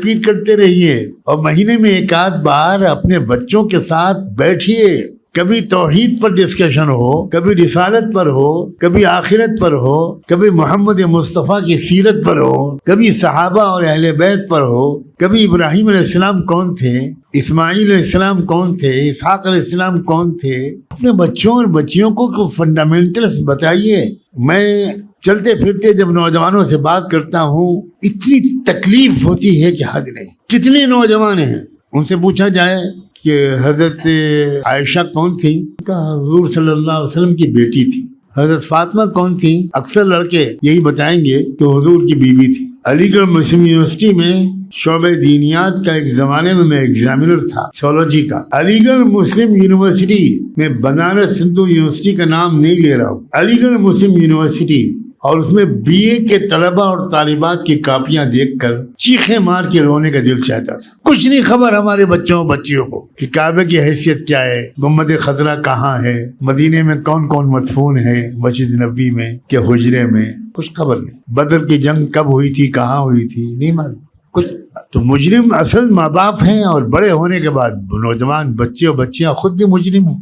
Repeat کرتے رہیے اور مہینے میں ایک آدھ بار اپنے بچوں کے ساتھ بیٹھیے. کبھی توحید پر ڈسکشن ہو, کبھی رسالت پر ہو, کبھی آخرت پر ہو, کبھی محمد مصطفیٰ کی سیرت پر ہو, کبھی صحابہ اور اہل بیت پر ہو, کبھی ابراہیم علیہ السلام کون تھے, اسماعیل علیہ السلام کون تھے, اسحاق علیہ السلام کون تھے. اپنے بچوں اور بچیوں کو فنڈامنٹلس بتائیے. میں چلتے پھرتے جب نوجوانوں سے بات کرتا ہوں اتنی تکلیف ہوتی ہے کہ حد نہیں. کتنے نوجوان ہیں, ان سے پوچھا جائے کہ حضرت عائشہ کون تھی, حضور صلی اللہ علیہ وسلم کی بیٹی تھی. حضرت فاطمہ کون تھی, اکثر لڑکے یہی بتائیں گے کہ حضور کی بیوی تھی. علی گڑھ مسلم یونیورسٹی میں شعبہ دینیات کا ایک زمانے میں ایگزامینر تھا تھیولوجی کا. علی گڑھ مسلم یونیورسٹی میں بنارس ہندو یونیورسٹی کا نام نہیں لے رہا ہوں, علی گڑھ مسلم یونیورسٹی, اور اس میں بی اے کے طلبہ اور طالبات کی کاپیاں دیکھ کر چیخیں مار کے رونے کا دل چاہتا تھا. کچھ نہیں خبر ہمارے بچوں بچیوں کو کہ کعبے کی حیثیت کیا ہے, گنبد خضرا کہاں ہے, مدینے میں کون کون مدفون ہے, مسجد نبوی میں کہ حجرے میں, کچھ خبر نہیں. بدر کی جنگ کب ہوئی تھی, کہاں ہوئی تھی, نہیں معلوم کچھ. تو مجرم اصل ماں باپ ہیں, اور بڑے ہونے کے بعد نوجوان بچے اور بچیاں خود بھی مجرم ہیں.